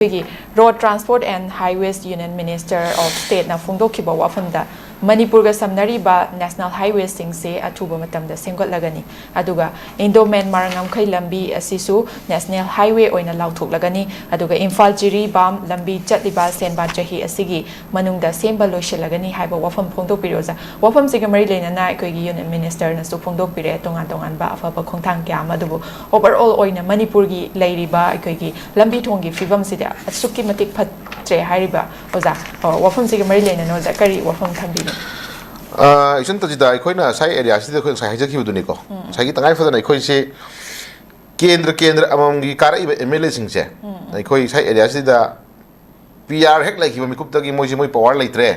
Road Transport and Highways Union Minister of State na phongdokhiba wafamda Manipur ga samnariba National Highways singse athuba matamda semgatlagani aduga Indo-Myanmar ngamkhai lambi asisu National Highway oina lauthoklagani aduga Imphal Jiri Bam lambi chatliba senba chahi asigi manungda semba loisilagani haiba wafam phongdokpiroja wafam siga mari leinana aikoigi Union Minister na su phongdokpire tongan ba afaba khongthang kya madubu overall oina Manipur gi leiriba aikoigi lambi thonggi fibam sida asukki matik phatre hariba oza wafam siga mari leinana oza kari wafam thambi इसन तजिदा अखोइना साइ area सिदे अखोइ साइ हाइजखिबुदुनि को साइगि तंगाइ फदन अखोइसे केंद्र अममगी कारइबे MLA सिंगसे अखोइ साइ area सिदा PR हेक लाइखिबा मिकुपतगी मोइसे मोइ power लैत्रे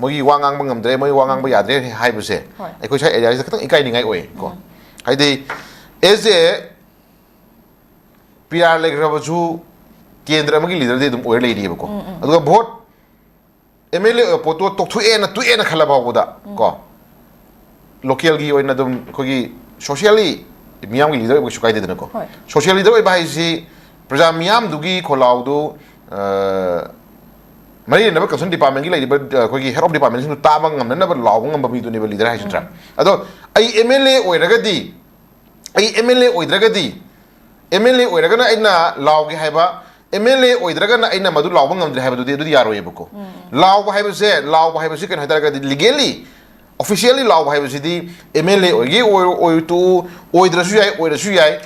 मोइ वांगांग बंगमद्रे मोइ वांगांग ब याद्रे हाइबसे अखोइ साइ area सिदा खतंग इकाइनिङाइ ओइ को हाइदि एज ए पीआर लेग्रबजु केंद्र अमगी लीडर दे दुम ओइ लैरिबको अदुगा vote MLA poto tuena khala bawda ko local gi oina dum khogi socially miyam gi leader ko kai de ko social leader bai si praja miyam dugi kholaudu mari na concern department gi lai khogi head of department sin ta bang ngam na ba law ngam ba mi du ne leader hai sintra ado ai MLA oiragadi ai MLA oidragadi MLA oiragana aina law gi haiba MLA oidragana aina madu law bang ngamdre haibadu de du yaro yebko law haibase kan hataraga legally officially law haibase di MLA oigi oi tu oidrasu yai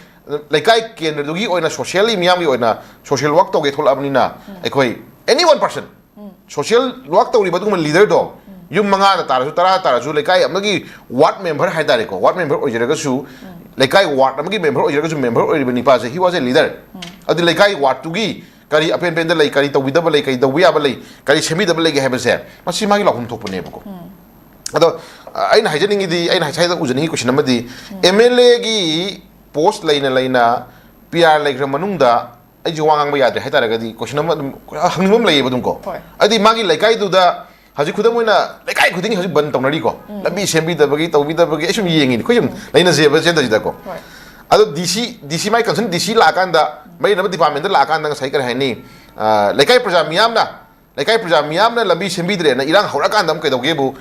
laikai kendra dugi oina socially miyam gi oina social work to ge tholabni na ekhoi any one person social work to ri badu leader do yum manga na tarasu tarasu laikai amagi ward member haidare ko ward member oijraga su laikai ward amagi member oijraga su member oiribani pa he was a leader adi laikai ward tugi kari apen penda lai kari tawida lai kari dawiya balai kari semi da balai ge habase masi magi lakum thopune bako ado aina hajeningi di aina haida ujani question amadi MLA gi post laina PR like manungda ai jiwangang ba yadre haitara gadi question am hangnimam lai badum ko adi magi laikai du da haji khudam moina laikai khuding haji ban tawnari ko labi semi da bagi tawida bagi esum yengin ko yum laina jeba chen da ko ado DC mai concern DC la kanda mai na department la kanda sai kar haini laikai praja miyam na labi sembidre na irang hora kanda am kai doge bu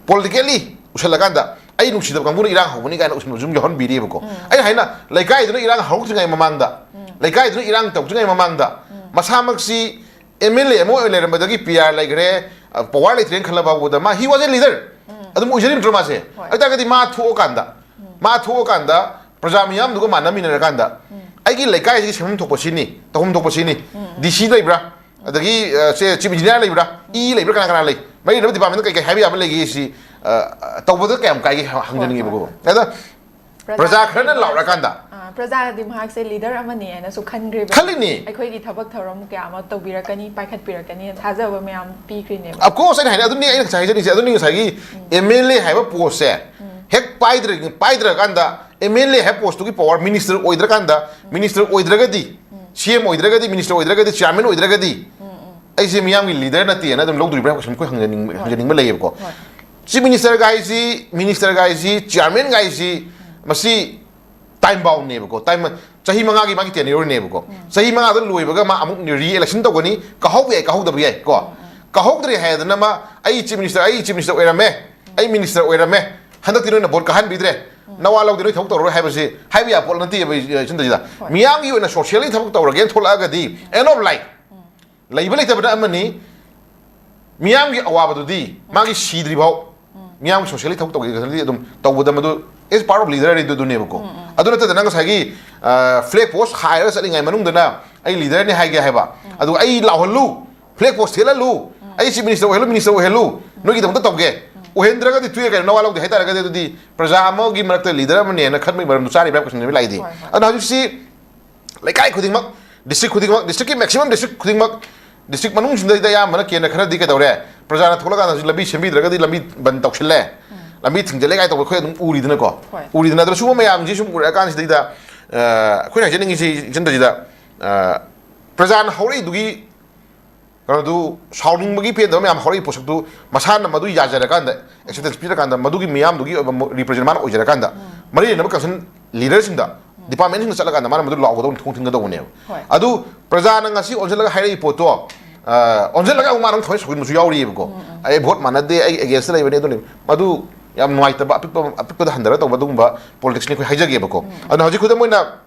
politically usala kanda ai nu sidab kangbu irang hobuni kana usmu zum johon biri bu ko ai haina laikai du irang hawk jingai mamangda laikai du irang tok jingai mamangda masamak si MLA mo ele rambadagi PR laikre power lai train khala ba bu da ma he was a leader adum ujerim drama se ai ta gadi ma thu kanda praja miyam dugo manami na kanda aigi laikai gi semum thokpo sini tohum thokpo sini DC leibra adagi se chief engineer leibra leibra kana lei mai na department kai habi am legi si tawbada kam kai gi hangjaningi bugo ada praja khana laura kanda praja dimhak se leader amani ana su khangreba khalini akhoi gi thabak thorom kya ma tawbirakani paikhatpirakani thajaba mayam pikrine of course ai aduni ai sai jani se aduni sai gi MLA haiba post se hek paidra kanda MLA have post to power minister oidra kanda minister oidragadi CM oidragadi minister oidragadi chairman oidragadi ai se miyam gi leader na ti na dum log duri bra ko hangjaning ma lei ko si minister guy si chairman guy si masi time bound ne ko time chahi manga gi magi tenure ne ko chahi manga da loi baga ma amuk re election to goni ka hau da bi ko ka hau dre ha na ma ai chief minister oirame ai minister oirame handa tiro na bol ka han bidre nawa law dino thok tawro haibase haibi ya pol nanti chin da miyam gi na socially thok tawro gen thola ga di end of life laibele tabda amani miyam gi awa badu di magi sidri baw miyam socially thok tawgi ga di dum tawda madu is part of leader do ne ko aduna ta nang sagi flag post hire sa lingai manung dana ai leader ni hai ga haiba adu ai lawlu flag post thela lu ai chief minister ohelu no gi dum ta tawge ohendraga di tuye ka nawalog di haitara ga di praja mo gi marakta leader amne na khatmai maram du sari bra question ni lai di and how you see like ai khuding mak district maximum district khuding mak district manung sinda da ya mana ke na khara di ka dawre praja na thola ga na labi sembi draga di labi ban tawchile labi thingjale ga to khoi dum uri dina ko uri dina da su ma yam ji sum ura kan si da khoi na jening si jinda ji da praja na hori dugi Karena sounding bagi pihak itu, memang hari posok tu masalah madu yajar kan, acceptance pihak kan, madu ki miyam tu ki represent mana ujar kan, mari nama kasan leader sih dah, department sing chala kan mana madu law do thong thing do ne adu praja na ngasi onjala hai ri poto onjala ga ma nang thoi sogin musu yauri ko ai vote manade ai against lai bane do ne madu yam noi ta ba apik da handara to badung ba politics ni ko haijage ba ko adu haji khudam moina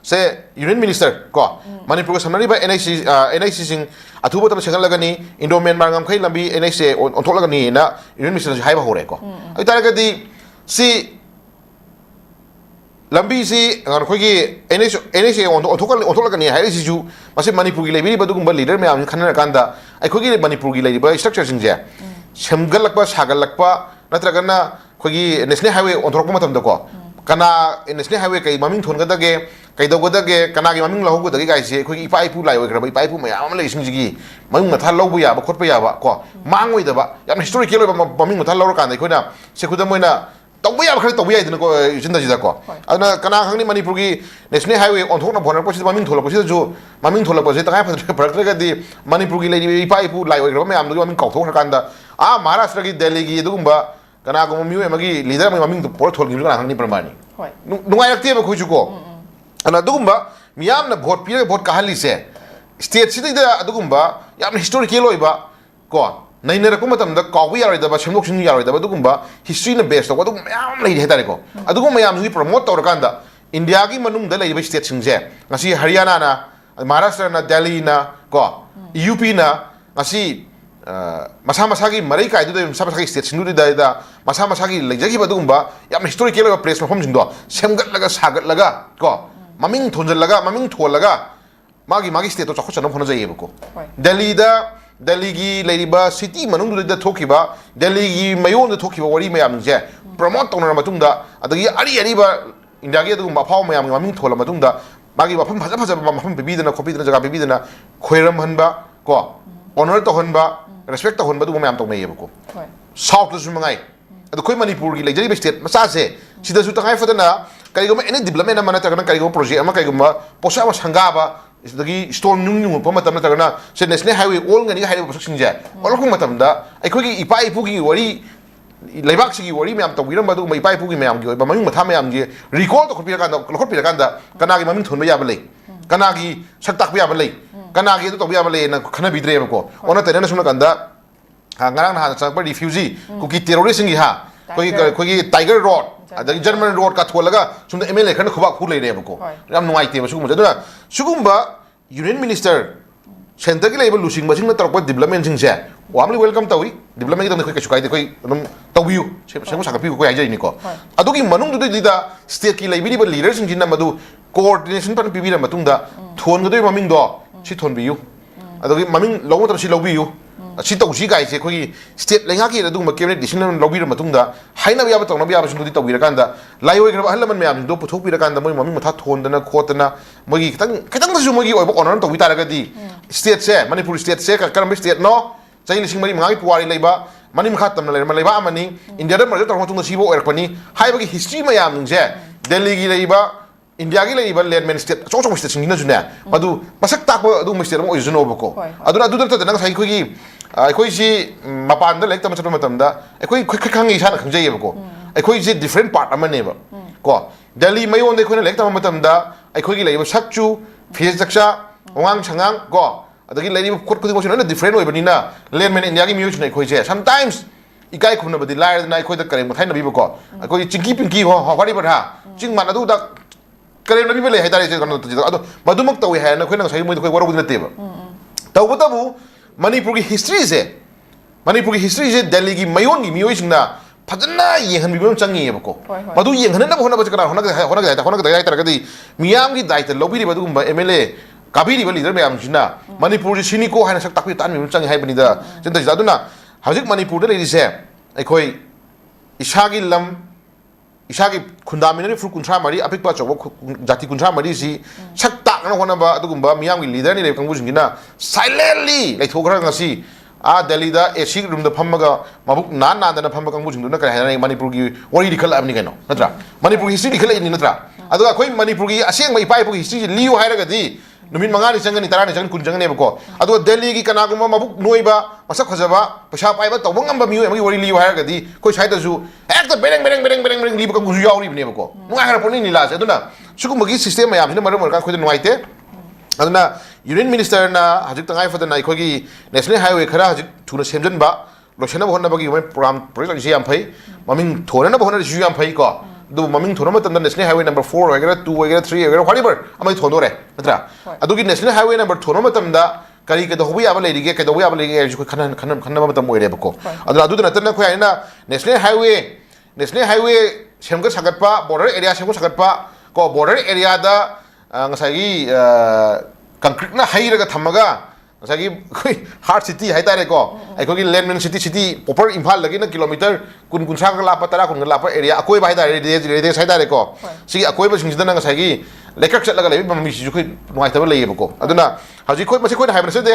se union minister ko manipur samnari ba NIC sing athuba tam sengal lagani indo myanmar ngam khai lambi NIC on thok lagani na union minister hai ba hore ko ai tar ga di si lambi si ngar khoi gi NIC on thok lagani hai si ju mase manipur gi lebi ba dugum ba leader me am khanna kanda ai khoi gi manipur gi lebi ba structure sing je semgal lakba sagal lakba natra na khoi gi national highway on thok ma tam da ko kana national highway kai maming thon ga da ge kai do ga ge kana gi maming lahu ga da ge gai se khoi ipai pu lai oi gra ipai pu ma am lai sing gi maming ma tha lo bu ya ba khot pa ya ba ko mangoi da ba yam historical ba maming ma tha lo kan dai khoi na se khu da moina to bu ya ba khari to bu ya din ko jin da ji da ko ana kana khang ni manipur gi national highway on thok na bhonar ko si maming thol ko si ju maming thol ko si ta kai phar ga di manipur gi lai ipai pu lai oi gra ma am do maming kau thok kan da a maharashtra gi delhi gi dugum ba kana ko miu emagi leader ma maming to por thol gi kana khang ni pramani nungai rakte ba khu ju ko ana dugumba miyam na vote pire vote kahali se state sida da dugumba yam historical oiba ko naina rakuma tam da kawi yari da ba semlok sing yari da ba dugumba history na base to ko dugum yam lei hetare ko adugum yam ni promote tor kanda india gi manung da lei ba state sing je ngasi haryana na maharashtra na delhi na ko up na ngasi masa masa gi marai kai du masa masa gi state sing du da masa masa gi leijagi ba dugumba yam historical ba place perform sing do semgat laga sagat laga ko maming thonjal laga maming thol laga magi state to chakho chanam phona jayeb ko delhi gi leiriba city manung du da thokiba delhi gi mayon da thokiba wari mayam je promote tona matung da adagi ari ba india gi du ma phaw mayam maming thola matung da magi mafam phaja mafam bibi dana khopi dana jaga bibi dana khoiram hanba ko honor to hanba respect to hanba du mayam to mayeb ko south to sumangai adu khoi manipur gi leijari state macha se sida su tangai fadana kaigoma any development amana ta kana kaigoma project ama kaigoma posa ma sangaba isdagi storm nung pa matam ta kana se national highway all ngani ga highway sing je all ko matam da ai khoi gi ipai pu gi wari leibak sigi wari me am to wiram badu mai ipai pu gi me am gi ba maming matha me am gi recall to khopira kan da khopira kan da kana gi maming thon ba ya ba le kana gi saktak ba ya ba le kana gi to ba ya ba le na khana bidre ba ko ona ta na suna kan da ngarang na sa ba refugee ku ki terrorist ngi ha khoi tiger road adagi German road ka tholaga sumda MLA khana khuba khu lei reba ko ram nuai te sugum jaduna sugumba union minister center gi level lusing basing na tarok development sing se warmly welcome tawi development gi khoi ka chukai de khoi dum tawiu semu saka pi ko ai jai ni ko adugi manung du da state ki lebi ba leader sing jinna madu coordination pan pi bi ra matung da thon ga doi maming do si thon biu adugi maming lomo tar si lobiu si tau si gai se khoi state lenga ki adu ma cabinet decision lobby ra matung da haina bi aba tong na bi aba sung di tawi ra kan da lai oi gra halman me am do puthok pi ra kan da moi maming matha thon da na khot na moi gi kitang da su moi gi oi ba honor tawi ta ra ga di state se manipur state se ka karam state no chai lising mari mangai puari leiba mani makha tam na leiba amani india da mar da tung da sibo er pani hai ba gi history ma yam je delhi gi leiba india gi leiba landman state chong state sing na juna madu pasak tak ba adu state mo ojun obako adu da na sai khoi gi khoi si mapan da lek tam chatu matam da khoi khang isa na khangjai ba ko khoi si different part amane ba ko delhi mayon de khoi na lek tam matam da khoi gi leiba sakchu phis jaksha wangang changang ko adagi leiba khot khudi mo different oi bani na landman india gi music na khoi je sometimes ikai khumna badi lai na khoi da kare mathai na bi ba ko khoi chingki pinki ho hawari ba ha ching man adu da kare na bi le hai tare je kan to ado madumak tawi hai na khoi na sai mo khoi waro budi na te ba tawu tabu manipur ki history je delhi ki mayon ki mioi singna phajana yenghan bi bam changi bako madu yenghan na hona ba kana hona ga tar gadi miyam gi dai ta lobi ri badu ba mla kabiri ba leader mayam sina manipur ji sini ko haina sak takpi tan mi changi hai bani da jinda jaduna hajik manipur da lei se khoi isagi lam isagi khundaminari fur kunthra mari apik pa chok jati kunthra mari si sak tak na hona ba adugumba miyam gi leader ni le kangbu jingina silently lai thokra ngasi a delhi da ac room da phammaga mabuk nan nan da phamma kangbu jingdu na kare hana manipur gi wari dikhal amni kaino natra manipur history dikhal ni natra aduga khoi manipur gi aseng mai pai pu history liu haira ga di numin mangani changani tarani chang kun changane bako aduga delhi gi kana guma mabuk noiba masak khajaba pasha pai ba tawang amba miu amagi wari liu haira ga di khoi sai da ju ek ta bereng li ba kangbu yauri bne bako nunga hara poni ni la se aduna सिगुमगी system मैम मरम अखोद नुआइते अदुना union minister ना हजिक तंगाई फदना अखोगी नेशनल हाईवे खरा हजिक थुना सेमजनबा लोसना होनबगी प्रोग्राम प्रोजेक्ट से याम फै ममिंग थोरना होना जु याम फै को दु ममिंग थोरना मतम नेशनल हाईवे नंबर 4 वगैरह 2 वगैरह 3 वगैरह व्हाटएवर अमै थोनोरे नत्रा अदुगी नेशनल हाईवे नंबर थोरना मतम दा करी के दोबी आबा लेरिगे के दोबी आबा लेरिगे जु खन खन खन मतम ओइरे बको अदु नतना खोय आइना नेशनल हाईवे सेमगत सगतपा बॉर्डर एरिया सेमगत सगतपा को बॉर्डर एरिया दा ngसागी कंक्रीट ना हाइरगा थमगा ngसागी खोय हार्ट सिटी हाइतारे को आइखोगी लैंडमैन सिटी प्रॉपर इम्फाल लगी ना किलोमीटर कुन कुनसा का लापा तरा कुन लापा एरिया अकोय बाय दारे रेडियस हाइतारे को सी अकोय बसिंग सिदा ngसागी लेखक चलगा लेबि ममी सिजु खोय नुआइतबा लेयेबको अदुना हजि खोय मसे खोय हाइबनसे दे